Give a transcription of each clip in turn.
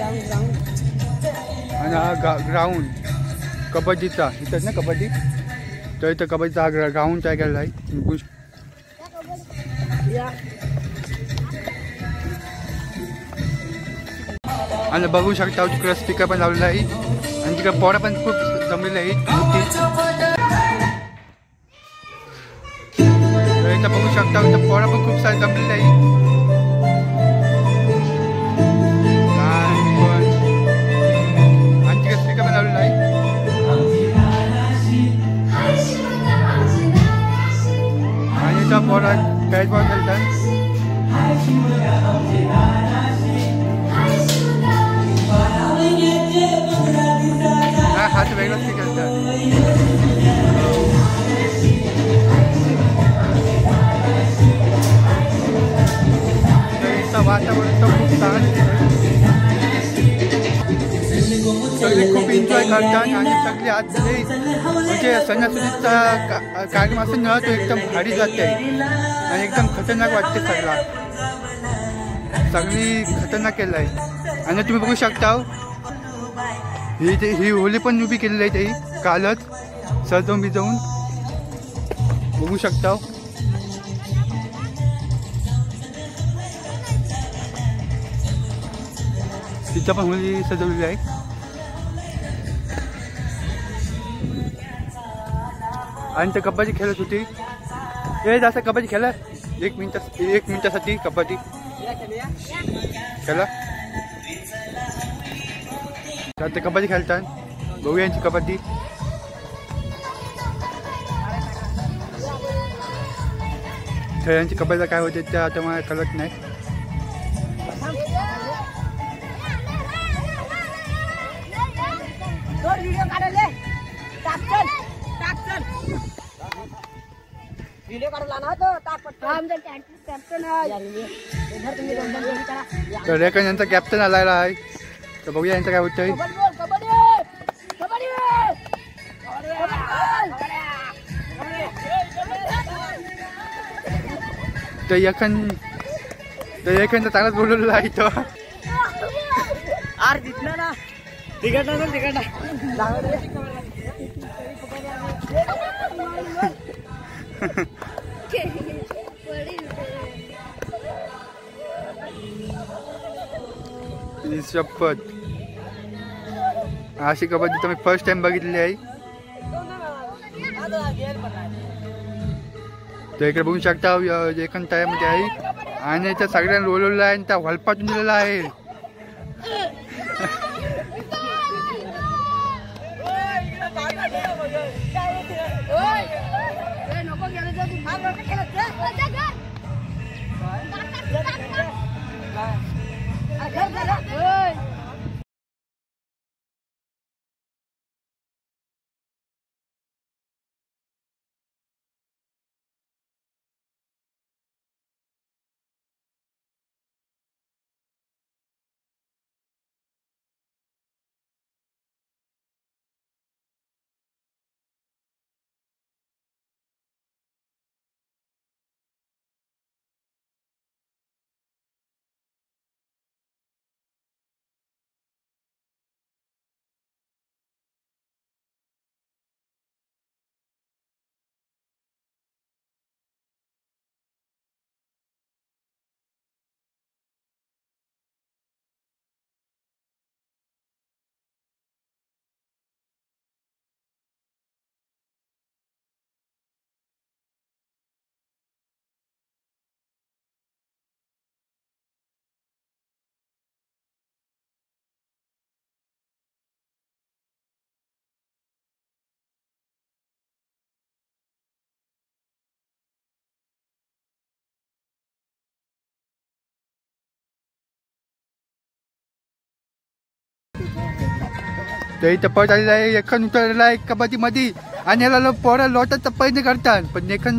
आणि हा ग्राउंड कबड्डीचा इथंच ना कबड्डी, तर इथं कबड्डीचा हा ग्राउंड तयार केलेला आहे. आणि बघू शकता तिकडे स्पीकर पण लावलेला आहे आणि तिकडे पोरं पण खूप जमलेले आहेत. इथं बघू शकता इथं पोरं पण खूप सारे जमलेले आहेत. आणि तिकडे स्पीकर पण लावलेला आहे. आणि इथं पोरं बॅट बॉल खेळतात. हात वेगळाच ते खेळतात. वातावरण तर खूप चांगलं, सगळे खूप एन्जॉय करतात. आणि सगळे आज म्हणजे सणासुदीचा कार्यक्रम असं न तो एकदम भारी जाते आणि एकदम खतरनाक वाटते. सगळी खतरनाक केलं आहे. आणि तुम्ही बघू शकता ही होली पण उभी केलेली आहे ती कालच सजवून बिजवून बघू शकता. तिथं पण होली सजवलेली आहे. आणि ते कबड्डी खेळत होती. हे जास्त कबड्डी खेळत 1 मिनिटासाठी कबड्डी खेळा. तर ते कबड्डी खेळतात. बघूया यांची कबड्डी. खेळांची कबड्डी काय होते ते आता मला कळत नाही. तर रेखा यांचा कॅप्टन आलेला आहे. तर बघूया यांचं काय होतंय. तर एखादा चांगलाच बोलवलेला आहे तो. आर जितना ना तिकट शपथ अशी कबड्डी तर मी फर्स्ट टाइम बघितलेली आहे. तर इकडे बघू शकता एका टायमध्ये आहे आणि त्या सगळ्यांना रोलवलेला आहे आणि त्या हॉलपाटून दिलेला आहे. तर इथं पळत आलेला आहे. एखन उतरलेला आहे कबड्डी मध्ये आणि याला पोरं लोटाचा प्रयत्न करतात पण एखन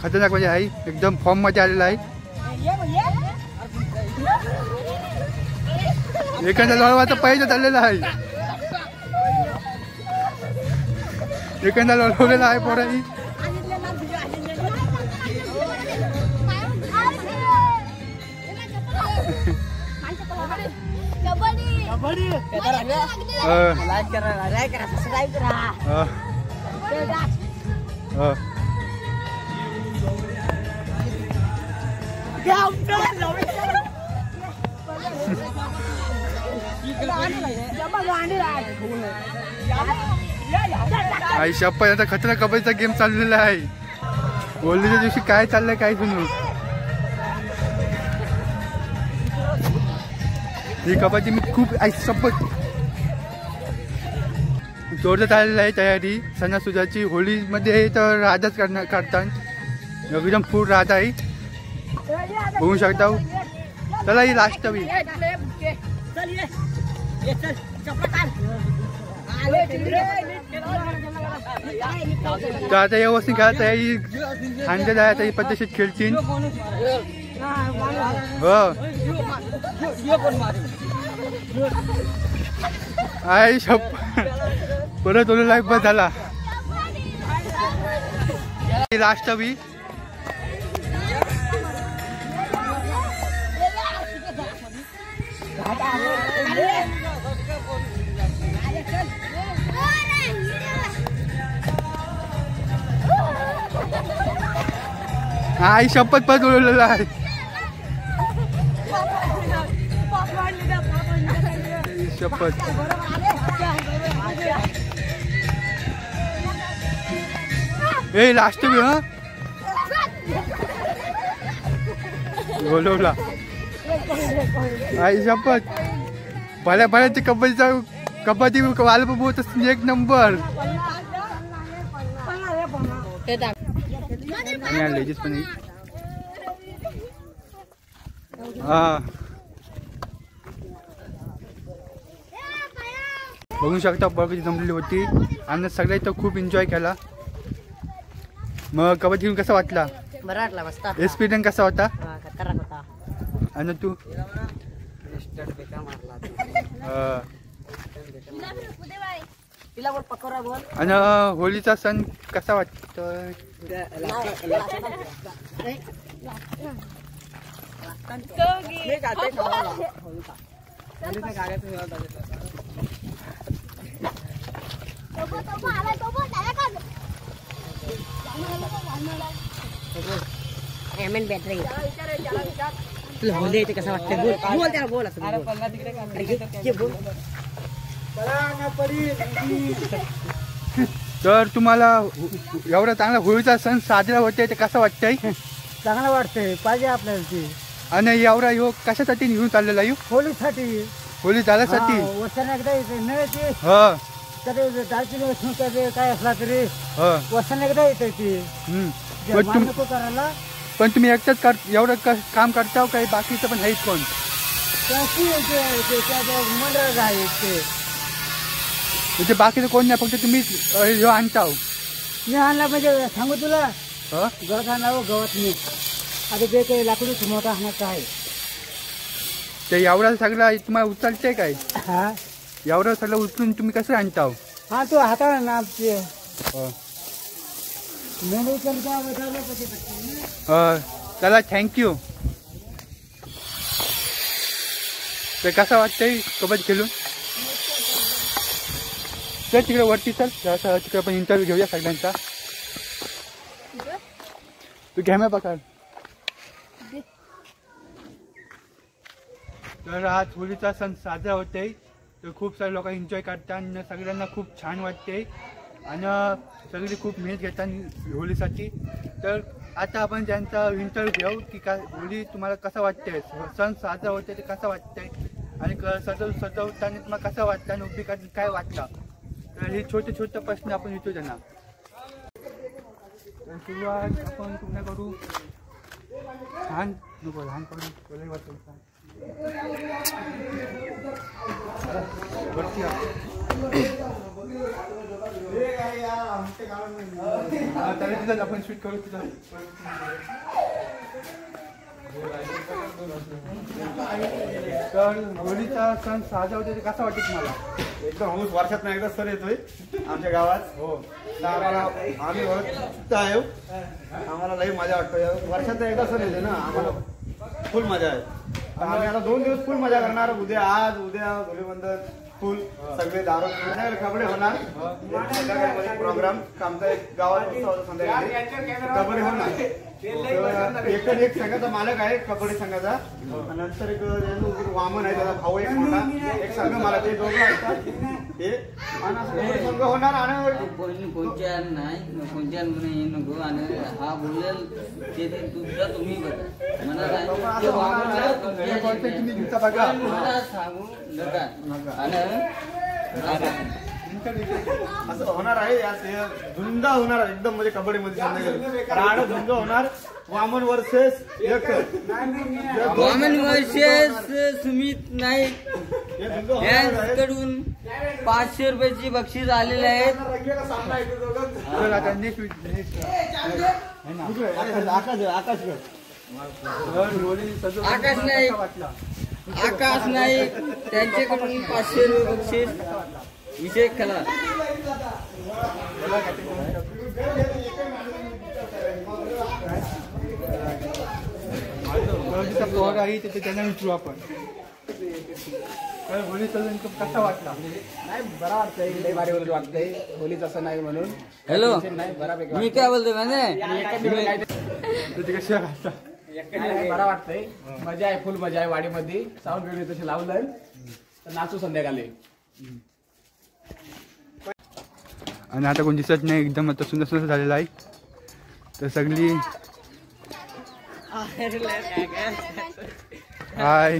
खतरनाक म्हणजे आहे एकदम फॉर्म मध्ये आलेला आहे. एखादा लोळवाचा प्रयत्न चाललेला आहे. एखादा लोळवलेला आहे पोरांनी. कबड्डी आई शप्पथ आता खतरा कबड्डीचा गेम चाललेला आहे. होलीच्या दिवशी काय चाललंय काय सुनू. ही कबड्डी मी खूप आई शप्पथ जोरदार चाललेलं आहे तयारी सणासुदाची. होळीमध्ये तर राधाच काढतात एकदम फुल राधा आहे बघू शकता. चला ही लास्ट हवी तर आता व्यवस्थित खेळत आहे. खांद्यात आहे आता ही पद्धतशीर खेळतील. हो आई शप्पथ परत ओला लाईफ बस झाला. लास्ट हवी आई शपथ परत ओळखलेला आहे. शपथ ए लास्ट बी हा बोलवला आई शपथ भल्या भल्याची कबड्डी वाल बहुत एक नंबर. लेडीज पण हा बघू शकता कशी जमलेली होती आणि सगळे तर खूप एन्जॉय केला. मग कबड्डी घेऊन कसा वाटला? बरा वाटला मस्त. एक्सपिरियन्स कसा होता? खतरनाक होता. आणि तू आणि होळीचा सण कसा वाटतोय? बॅटरी तुला होली येते कसं वाटतं? बोल त्याला बोल असं बोल. तर तुम्हाला एवढा चांगला होळीचा सण साजरा होतोय ते कसं वाटतंय? चांगलं वाटतंय पाहिजे आपल्याला. आणि एवढा ह्यो कशासाठी निघून चाललेला ह्यो? होळीसाठी. होळी झाल्यासाठी वर्षाने एकदा येते न येते हा तरी दालचिनी काय असला तरी वर्षाने एकदा येते ती करायला. पण तुम्ही एकटाच एवढं काम करता काही बाकीचं पण आहेत कोण? मंडळ आहे म्हणजे बाकीचं कोण नाही फक्त तुम्ही ह्यो आणता? मी आणला म्हणजे सांगू तुला गवत आणला गवत मी आता जे काही लाकूड मोठा आणायचं आहे ते एवढा सगळं तुम्हाला उचलते काय? हा एवढं सगळं उचलून तुम्ही कसं आणता? हा तू हाताळा ना चला थँक्यू. ते कसं वाटतंय कबड्डी खेळून? चल तिकडे वरती चल तिकडे आपण इंटरव्ह्यू घेऊया सगळ्यांचा. तू कॅमेरा पकड. तर आज होळीचा सण साजरा होतोय तर खूप सारे लोक एन्जॉय करतात आणि सगळ्यांना खूप छान वाटते आणि सगळे खूप मेहनत घेतात होळीसाठी. तर आता आपण त्यांचा इंटरव्ह्यू घेऊ की काय होळी तुम्हाला कसं वाटतंय, सण साजरा होते ते कसं वाटतंय आणि सजवताना तुम्हाला कसं वाटतं आणि उभी करताना काय वाटलं. तर हे छोटे छोटे प्रश्न आपण विचारू त्यांना. तर सुरुवात आपण पुन्हा करू लहान नको लहानपणी वाटतं आपण शूट करू तुझा. तर होळीचा सण साजरा होते ते कसा वाटतं तुम्हाला? एकदम वर्षात एकदा सण येतोय आमच्या गावात. हो आम्ही ओळखत आहे आम्हाला लई मजा वाटतोय. वर्षात एकदा सण येते ना आम्हाला फुल मजा आहे. तर आम्ही आता 2 दिवस फुल मजा करणार. आज उद्या धुलीवंदन फुल सगळे दारू संध्याकाळी कबड्डी होणार. संध्याकाळी प्रोग्राम आमचा एक गावात उत्सव होता संध्याकाळी कबड्डी होणार. एक संघाचा मालक आहे कबड्डी संघाचा. नंतर एक वामन आहे त्याचा भाऊ एक मोठा एक संघ मला ते दोघं असतात हे आणि संघ होणार. आणि कोणत्या नाही कोणत्या नको आणि हा बोलेल ते तुझा तुम्ही बघा मला सांगू नका आणि असं होणार आहे. झुंज होणार एकदम म्हणजे कबड्डी मध्ये संध्याकाळी झुंज होणार. वामन वर्सेस वामन वर्सेस सुमित नाईक यांच्याकडून 500 रुपयाची बक्षीस आलेले आहेत. आकाश नाईक त्यांच्याकडून 500 रुपये बक्षीस. विषय खेळा पोहर आहे ते त्यांना विचारू आपण. होळी सण कसा वाटला? नाही बरा वाटतंय, लय भारी वाटतंय. होलीच असं नाही म्हणून. हॅलो नाही बरापैकी मी काय बोलतोय म्हणजे तुझी कशी वाटता? बरा वाटतंय. मजा आहे, फुल मजा आहे. वाडीमध्ये साऊंड बिऊंड तसे लावलंय तर नाचू संध्याकाळी. आणि आता कोण दिसत नाही, एकदम आता सुंदर सुंदर झालेला आहे. तर सगळी हाय